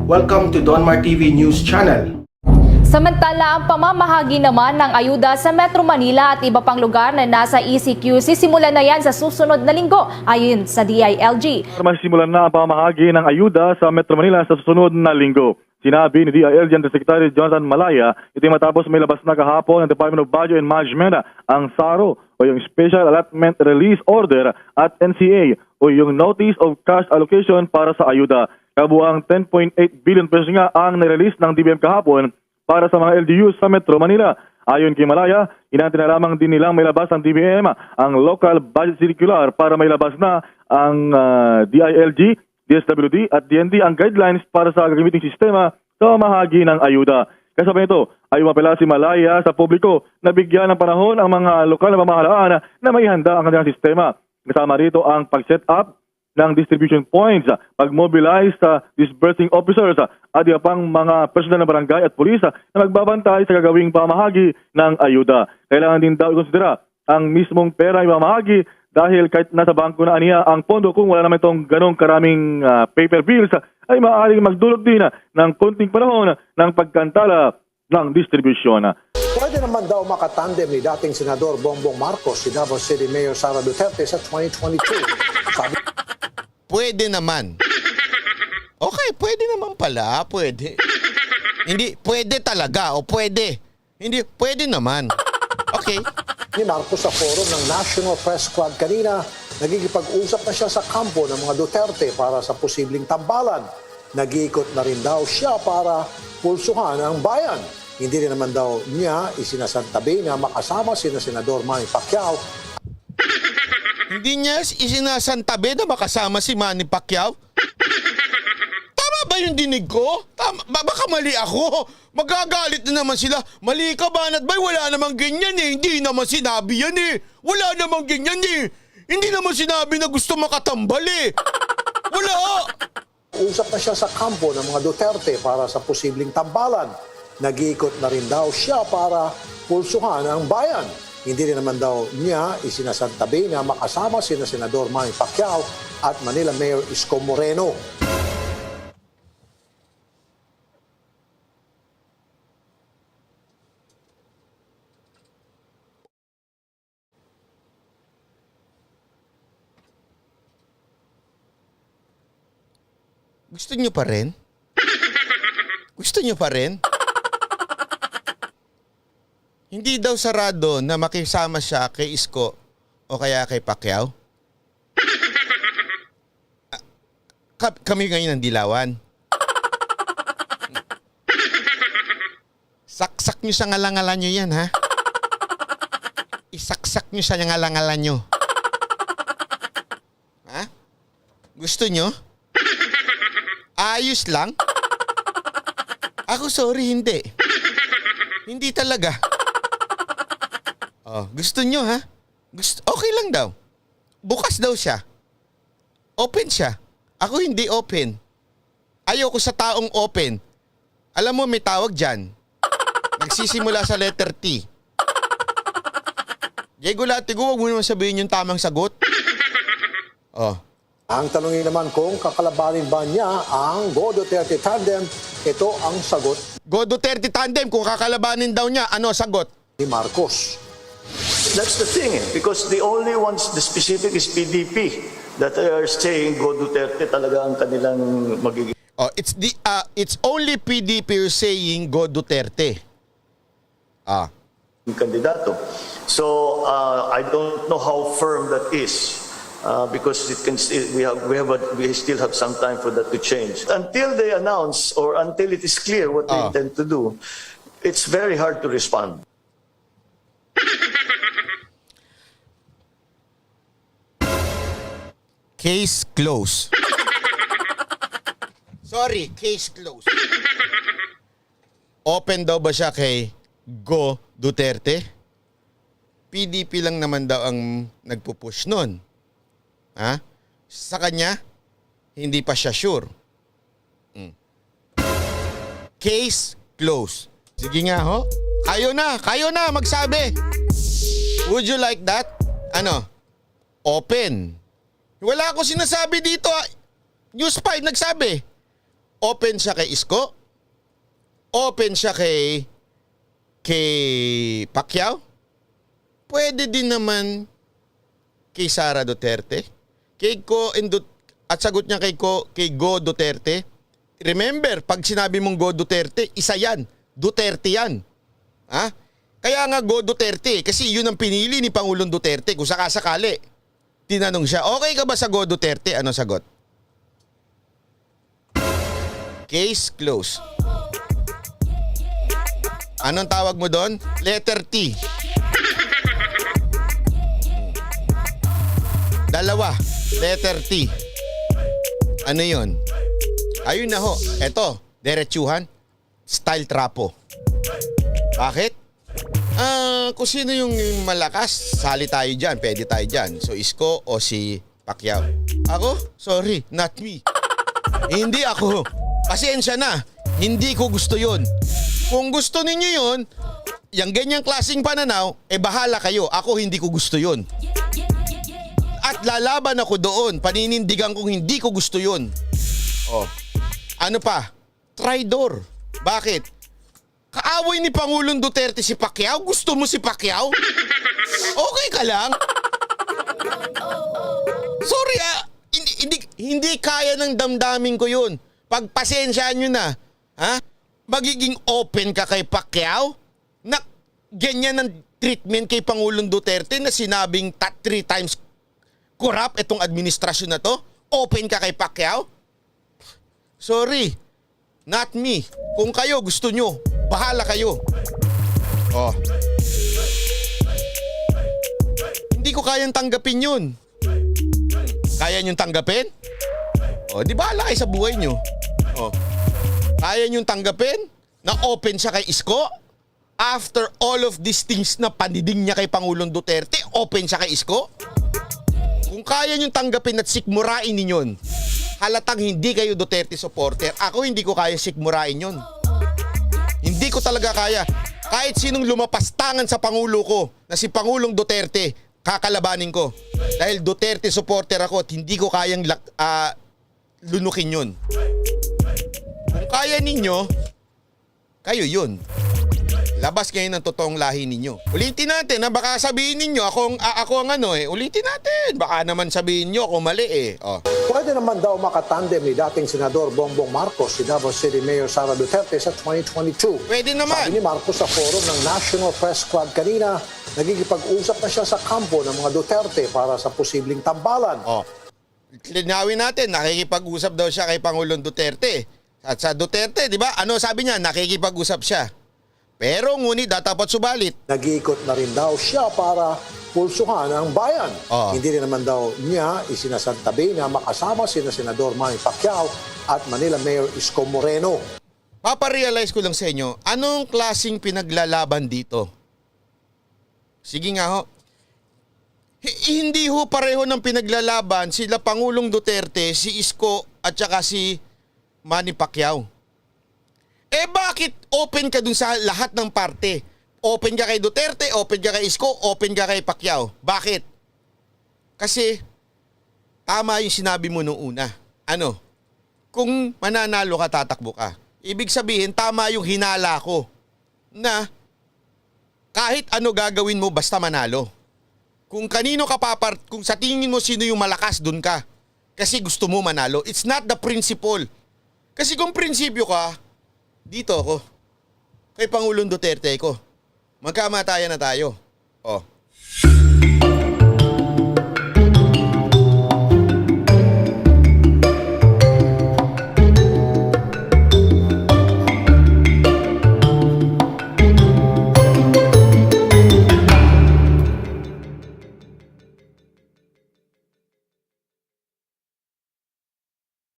Welcome to Donmar TV News Channel. Samantala, ang pamamahagi naman ng ayuda sa Metro Manila at iba pang lugar na nasa ECQ sisimulan na yan sa susunod na linggo ayon sa DILG. Masisimulan na ang pamamahagi ng ayuda sa Metro Manila sa susunod na linggo. Sinabi ni DILG Undersecretary Jonathan Malaya, ito ay matapos may labas na kahapon ng Department of Budget and Management ang SARO o yung Special Allotment Release Order at NCA o yung Notice of Cash Allocation para sa ayuda. Kabuang 10.8 billion pesos nga ang nirelease ng DBM kahapon para sa mga LGUs sa Metro Manila. Ayon kay Malaya, inantin na lamang din nilang may labas ang DBM ang Local Budget Circular para may labas na ang DILG, DSWD at DND ang guidelines para sa gagamiting sistema sa pamahagi ng ayuda. Kasabay nito ay umapela si Malaya sa publiko na bigyan ng panahon ang mga lokal na pamahalaan na may handa ang kanilang sistema. Kasama rito ang pag-set up ng distribution points, pag-mobilize sa disbursing officers at iba pang mga personal na barangay at pulis na magbabantay sa gagawing pamahagi ng ayuda. Kailangan din daw ikonsidera ang mismong pera ay pamahagi dahil kahit nasa bangko na aniya ang pondo, kung wala naman itong ganong karaming paper bills, ay maaaring magdulot din ng konting panahon ng pagkantala ng distribusyon. Pwede naman daw makatandem ni dating Senador Bongbong Marcos si Davao City Mayor Sara Duterte sa 2022. Sabi Pwede naman. Okay, pwede naman pala. Pwede. Hindi, pwede talaga o pwede. Hindi, pwede naman. Okay. ni Marcos sa forum ng National Press Club kanina, nagigipag-usap na siya sa kampo ng mga Duterte para sa posibleng tambalan. Nag-iikot na rin daw siya para pulsuhan ang bayan. Hindi rin naman daw niya isinasantabi na makasama sina Senador Manny Pacquiao. Hindi niya isinasantabi na makasama si Manny Pacquiao? Tama ba yung dinig ko? Tama, baka mali ako. Magagalit na naman sila. Mali ka, Banat Bay? Wala namang ganyan eh. Hindi naman sinabi yan eh. Wala namang ganyan eh. Hindi naman sinabi na gusto makatambal eh. Wala. Usap na siya sa kampo ng mga Duterte para sa posibleng tambalan. Nag-iikot na rin daw siya para pulsuhan ang bayan. Hindi rin naman daw niya isinasantabi na makasama sina Senador Manny Pacquiao at Manila Mayor Isko Moreno. Gusto niyo pa rin? Gusto niyo pa rin? Hindi daw sarado na makisama siya kay Isko o kaya kay Pacquiao? Kami ngayon ng Dilawan. Saksak niyo sa ngalangalan niyo yan, ha? Isaksak niyo sa ngalangalan niyo. Ha? Gusto niyo? Ayos lang? Ako sorry, hindi. Hindi talaga. Oh, gusto nyo ha? Okay lang daw. Bukas daw siya. Open siya. Ako hindi open. Ayoko sa taong open. Alam mo may tawag dyan. Nagsisimula sa letter T. Diego Latigo, huwag mo naman sabihin yung tamang sagot. Oh. Ang tanongin naman kung kakalabanin ba niya ang Go Duterte tandem, ito ang sagot Go Duterte tandem, kung kakalabanin daw niya, ano sagot? ni Marcos. That's the thing, because the only ones, the specific is PDP that are saying Go Duterte talaga ang kanilang magiging. Oh, it's only PDP who's saying Go Duterte. Kandidato. So I don't know how firm that is. Because it can still, we still have some time for that to change. Until they announce or until it is clear what they intend to do, it's very hard to respond. Case closed. Sorry, case closed. Open daw ba siya kay Go Duterte? PDP lang naman daw ang nagpupush nun. Ha? Sa kanya, hindi pa siya sure. Case closed. Sige nga ho. Kayo na magsabi. Would you like that? Ano? Open. Wala ako sinasabi dito. News 5 nagsabi. open siya kay Isko, open siya kay Pacquiao, pwede din naman kay Sara Duterte, at sagot niya kay Go Duterte. Remember, pag sinabi mong Go Duterte, isa yan. Duterte yan. Ha? Kaya nga Go Duterte, kasi yun ang pinili ni Pangulong Duterte kung sakasakali. Tinanong siya, okay ka ba sa Go Duterte? Ano sagot? Case closed. Anong tawag mo doon? Letter T. Dalawa. Letter T. Ano yun? Ayun na ho. Eto, diretsuhan. Style trapo. Bakit? Kung sino yung malakas, sali tayo dyan. Pwede tayo dyan. So, Isko o si Pacquiao? Ako? Sorry, not me. Hindi ako. Pasensya na. Hindi ko gusto yun. Kung gusto ninyo yun, yung ganyang klaseng pananaw, bahala kayo. Ako hindi ko gusto yun. At lalaban ako doon. Paninindigan kong hindi ko gusto yun. Oh. Ano pa? Traidor. Bakit? Kaaway ni Pangulong Duterte si Pacquiao? Gusto mo si Pacquiao? Okay ka lang? Sorry hindi kaya ng damdamin ko yun. Pagpasensyaan nyo na. Ha? Magiging open ka kay Pacquiao? Na ganyan ang treatment kay Pangulong Duterte na sinabing 3 times corrupt itong administrasyon na to? Open ka kay Pacquiao? Sorry, not me. Kung kayo gusto nyo, bahala kayo. Oh. Hindi ko kayang tanggapin yun. Kaya nyo tanggapin? Oh, di bahala kayo sa buhay nyo. Oh. Kaya nyo tanggapin na open siya kay Isko? After all of these things na paniding niya kay Pangulong Duterte, open siya kay Isko? Kung kaya nyo tanggapin at sikmurain ninyon, halatang hindi kayo Duterte supporter, ako hindi ko kaya sikmurain yun. Hindi ko talaga kaya. Kahit sinong lumapastangan sa Pangulo ko na si Pangulong Duterte, kakalabanin ko. Dahil Duterte supporter ako at hindi ko kayang lunukin yun. Kung kaya ninyo, kayo yun. Labas kayo ng totoong lahi ninyo. Ulitin natin, baka sabihin ninyo, ako ang ulitin natin. Baka naman sabihin nyo ako mali Oh. Pwede naman daw makatandem ni dating Senador Bongbong Marcos si Davao City Mayor Sara Duterte sa 2022. Pwede naman. Sabi ni Marcos sa forum ng National Press Club kanina, nagigipag-usap na siya sa kampo ng mga Duterte para sa posibleng tambalan. Linawin natin, nakikipag-usap daw siya kay Pangulong Duterte. At sa Duterte, di ba? Ano sabi niya? Nakikipag-usap siya. Pero ngunit dapat subalit. Nag-iikot na rin daw siya para pulsuhan ang bayan. Hindi rin naman daw niya isinasantabi na makasama sina Senador Manny Pacquiao at Manila Mayor Isko Moreno. Paparealize ko lang sa inyo, anong klaseng pinaglalaban dito? Sige nga ho. Hindi ho pareho ng pinaglalaban sila Pangulong Duterte, si Isko at saka si Manny Pacquiao. Bakit open ka dun sa lahat ng parte? Open ka kay Duterte, open ka kay Isko, open ka kay Pacquiao. Bakit? Kasi tama yung sinabi mo noong una. Kung mananalo ka, tatakbo ka. Ibig sabihin, tama yung hinala ko na kahit ano gagawin mo basta manalo. Kung kanino ka kung sa tingin mo sino yung malakas, dun ka. Kasi gusto mo manalo. It's not the principle. Kasi kung prinsipyo ka, dito ako. Kay Pangulong Duterte ko. Magkamatayan na tayo.